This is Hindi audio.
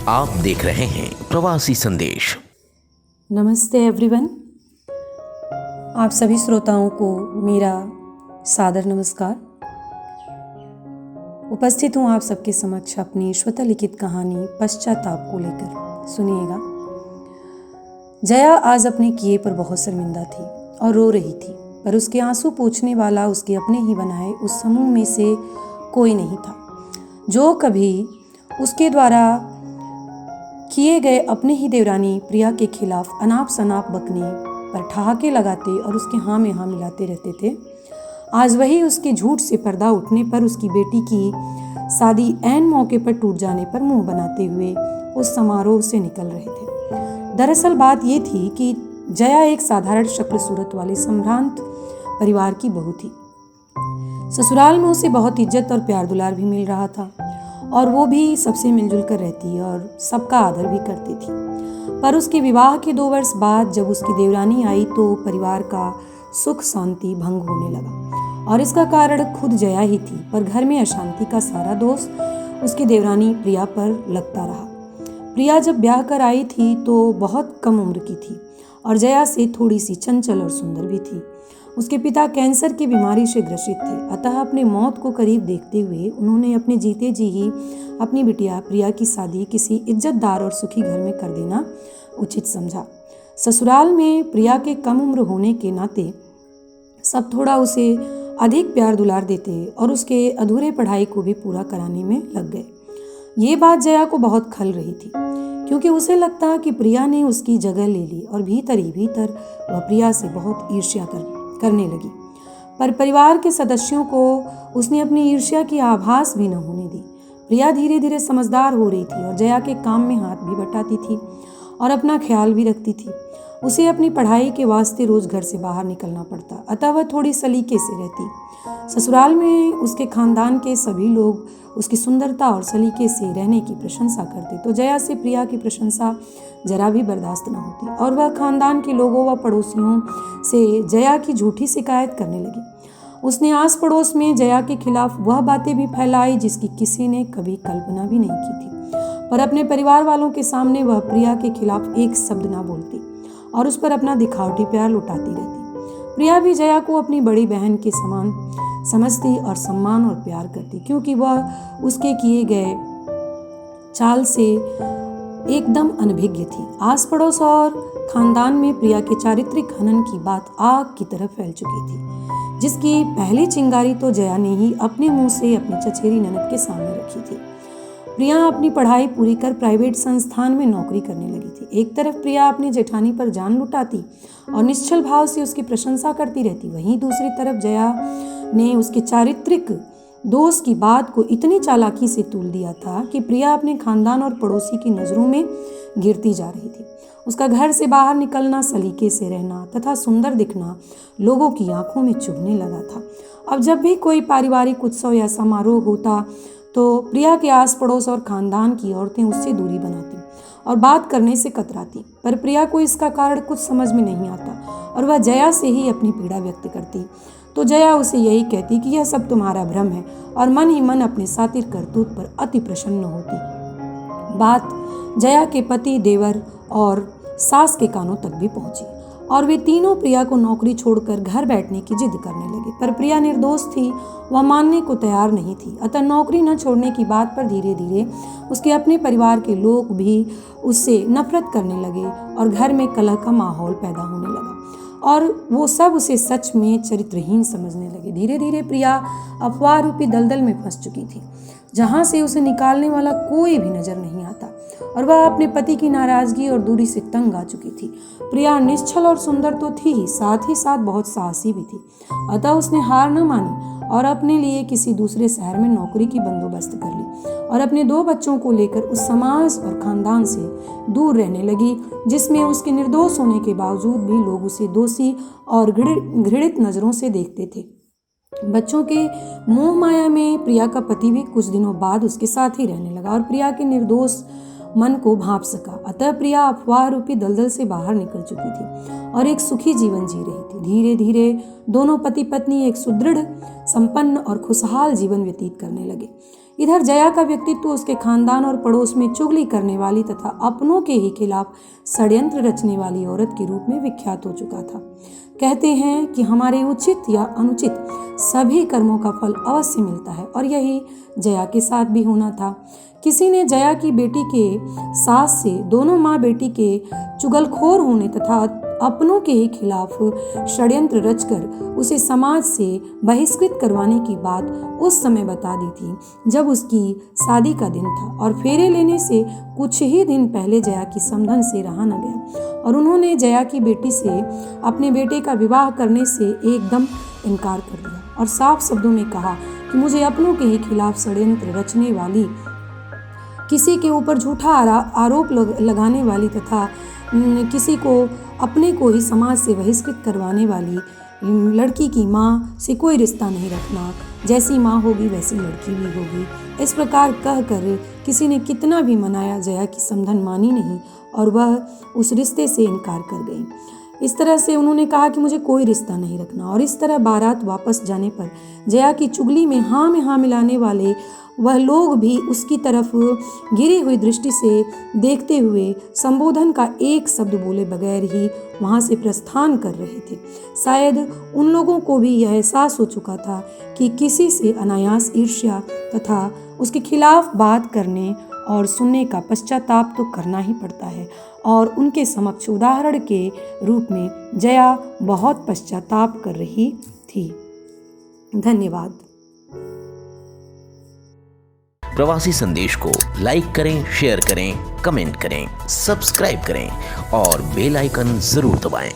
आप देख रहे हैं प्रवासी संदेश। नमस्ते एवरीवन। आप सभी श्रोताओं को मेरा सादर नमस्कार। उपस्थित हूँ आप सबके समक्ष अपनी स्वतः लिखित कहानी पश्चाताप को लेकर। सुनिएगा। जया आज अपने किए पर बहुत शर्मिंदा थी और रो रही थी, पर उसके आंसू पोंछने वाला उसके अपने ही बनाए उस समूह में से कोई नहीं था जो कभी उसके द्वारा किए गए अपने ही देवरानी प्रिया के खिलाफ अनाप शनाप बकने पर ठहाके लगाते और उसके हाँ में हाँ मिलाते रहते थे। आज वही उसके झूठ से पर्दा उठने पर उसकी बेटी की शादी ऐन मौके पर टूट जाने पर मुंह बनाते हुए उस समारोह से निकल रहे थे। दरअसल बात ये थी कि जया एक साधारण शक्ल सूरत वाले संभ्रांत परिवार की बहू थी। ससुराल में उसे बहुत इज्जत और प्यार दुलार भी मिल रहा था और वो भी सबसे मिलजुल कर रहती और सबका आदर भी करती थी। पर उसके विवाह के 2 वर्ष बाद जब उसकी देवरानी आई तो परिवार का सुख शांति भंग होने लगा और इसका कारण खुद जया ही थी। पर घर में अशांति का सारा दोष उसकी देवरानी प्रिया पर लगता रहा। प्रिया जब ब्याह कर आई थी तो बहुत कम उम्र की थी और जया से थोड़ी सी चंचल और सुंदर भी थी। उसके पिता कैंसर की बीमारी से ग्रसित थे, अतः अपने मौत को करीब देखते हुए उन्होंने अपने जीते जी ही अपनी बिटिया प्रिया की शादी किसी इज्जतदार और सुखी घर में कर देना उचित समझा। ससुराल में प्रिया के कम उम्र होने के नाते सब थोड़ा उसे अधिक प्यार दुलार देते और उसके अधूरे पढ़ाई को भी पूरा कराने में लग गए। ये बात जया को बहुत खल रही थी, क्योंकि उसे लगता कि प्रिया ने उसकी जगह ले ली और भीतर ही भीतर वह प्रिया से बहुत ईर्ष्या करने लगी। पर परिवार के सदस्यों को उसने अपनी ईर्ष्या की आभास भी न होने दी। प्रिया धीरे धीरे समझदार हो रही थी और जया के काम में हाथ भी बटाती थी और अपना ख्याल भी रखती थी। उसे अपनी पढ़ाई के वास्ते रोज घर से बाहर निकलना पड़ता, अतः वह थोड़ी सलीके से रहती। ससुराल में उसके खानदान के सभी लोग उसकी सुंदरता और सलीके से रहने की प्रशंसा करते, तो जया से प्रिया की प्रशंसा जरा भी बर्दाश्त न होती और वह खानदान के लोगों व पड़ोसियों से जया की झूठी शिकायत करने लगी। उसने आस पड़ोस में जया के खिलाफ वह बातें भी फैलाई जिसकी किसी ने कभी कल्पना भी नहीं की थी। पर अपने परिवार वालों के सामने वह प्रिया के खिलाफ एक शब्द ना बोलती और उस पर अपना दिखावटी प्यार लुटाती रहती। प्रिया भी जया को अपनी बड़ी बहन के समान समझती और सम्मान और प्यार करती, क्योंकि वह उसके किए गए चाल से एकदम अनभिज्ञ थी। आस पड़ोस और खानदान में प्रिया के चारित्रिक हनन की बात आग की तरह फैल चुकी थी, जिसकी पहली चिंगारी तो जया ने ही अपने मुंह से अपनी चचेरी ननद के सामने रखी थी। प्रिया अपनी पढ़ाई पूरी कर प्राइवेट संस्थान में नौकरी करने लगी थी। एक तरफ प्रिया अपनी जेठानी पर जान लुटाती और निश्चल भाव से उसकी प्रशंसा करती रहती, वहीं दूसरी तरफ जया ने उसके चारित्रिक दोष की बात को इतनी चालाकी से तूल दिया था कि प्रिया अपने खानदान और पड़ोसी की नज़रों में गिरती जा रही थी। उसका घर से बाहर निकलना, सलीके से रहना तथा सुंदर दिखना लोगों की आंखों में चुभने लगा था। अब जब भी कोई पारिवारिक उत्सव या समारोह होता तो प्रिया के आस पड़ोस और खानदान की औरतें उससे दूरी बनाती और बात करने से कतराती। पर प्रिया को इसका कारण कुछ समझ में नहीं आता और वह जया से ही अपनी पीड़ा व्यक्त करती, तो जया उसे यही कहती कि यह सब तुम्हारा भ्रम है और मन ही मन अपने सातिर करतूत पर अति प्रसन्न होती। बात जया के पति, देवर और सास के कानों तक भी पहुंची और वे तीनों प्रिया को नौकरी छोड़कर घर बैठने की जिद करने लगे। पर प्रिया निर्दोष थी, वह मानने को तैयार नहीं थी, अतः नौकरी न छोड़ने की बात पर धीरे धीरे उसके अपने परिवार के लोग भी उससे नफरत करने लगे और घर में कलह का माहौल पैदा होने लगा और वो सब उसे सच में चरित्रहीन समझने लगे। धीरे धीरे प्रिया अफवाह रूपी दलदल में फंस चुकी थी, जहाँ से उसे निकालने वाला कोई भी नजर नहीं आता और वह अपने पति की नाराजगी और दूरी से तंग आ चुकी थी। प्रिया निश्चल और सुंदर तो थी ही साथ बहुत साहसी भी थी, अतः उसने हार न मानी और अपने लिए किसी दूसरे शहर में नौकरी की बंदोबस्त कर ली और अपने 2 बच्चों को लेकर उस समाज और खानदान से दूर रहने लगी जिसमें उसके निर्दोष होने के बावजूद भी लोग उसे दोषी और घृणित नजरों से देखते थे। बच्चों के मोह माया में प्रिया का पति भी कुछ दिनों बाद उसके साथ ही रहने लगा और प्रिया के निर्दोष मन को भांप सका, अतः प्रिया अफवाह रूपी दलदल से बाहर निकल चुकी थी और एक सुखी जीवन जी रही थी। धीरे धीरे दोनों पति पत्नी एक सुदृढ़, संपन्न और खुशहाल जीवन व्यतीत करने लगे। इधर जया का व्यक्तित्व उसके खानदान और पड़ोस में चुगली करने वाली तथा अपनों के ही खिलाफ षड्यंत्र रचने वाली औरत के रूप में विख्यात हो चुका था। कहते हैं कि हमारे उचित या अनुचित सभी कर्मों का फल अवश्य मिलता है, और यही जया के साथ भी होना था। किसी ने जया की बेटी के सास से दोनों माँ बेटी के चुगलखोर होने तथा अपनों के ही खिलाफ षड्यंत्र रचकर उसे समाज से बहिष्कृत करवाने की बात उस समय बता दी थी जब उसकी शादी का दिन था, और फेरे लेने से कुछ ही दिन पहले जया की समधन से रहा न गया और उन्होंने जया की बेटी से अपने बेटे का विवाह करने से एकदम इनकार कर दिया और साफ शब्दों में कहा कि मुझे अपनों के ही खिलाफ षड्यंत्र रचने वाली, किसी के ऊपर झूठा आरोप लगाने वाली तथा किसी को अपने को ही समाज से बहिष्कृत करवाने वाली लड़की की माँ से कोई रिश्ता नहीं रखना, जैसी माँ होगी वैसी लड़की भी होगी। इस प्रकार कहकर किसी ने कितना भी मनाया, जया की समधन मानी नहीं और वह उस रिश्ते से इनकार कर गई। इस तरह से उन्होंने कहा कि मुझे कोई रिश्ता नहीं रखना, और इस तरह बारात वापस जाने पर जया की चुगली में हाँ मिलाने वाले वह लोग भी उसकी तरफ गिरी हुई दृष्टि से देखते हुए संबोधन का एक शब्द बोले बगैर ही वहाँ से प्रस्थान कर रहे थे। शायद उन लोगों को भी यह एहसास हो चुका था कि किसी से अनायास ईर्ष्या तथा उसके खिलाफ बात करने और सुनने का पश्चाताप तो करना ही पड़ता है, और उनके समक्ष उदाहरण के रूप में जया बहुत पश्चाताप कर रही थी। धन्यवाद। प्रवासी संदेश को लाइक करें, शेयर करें, कमेंट करें, सब्सक्राइब करें और बेल आइकन जरूर दबाएं।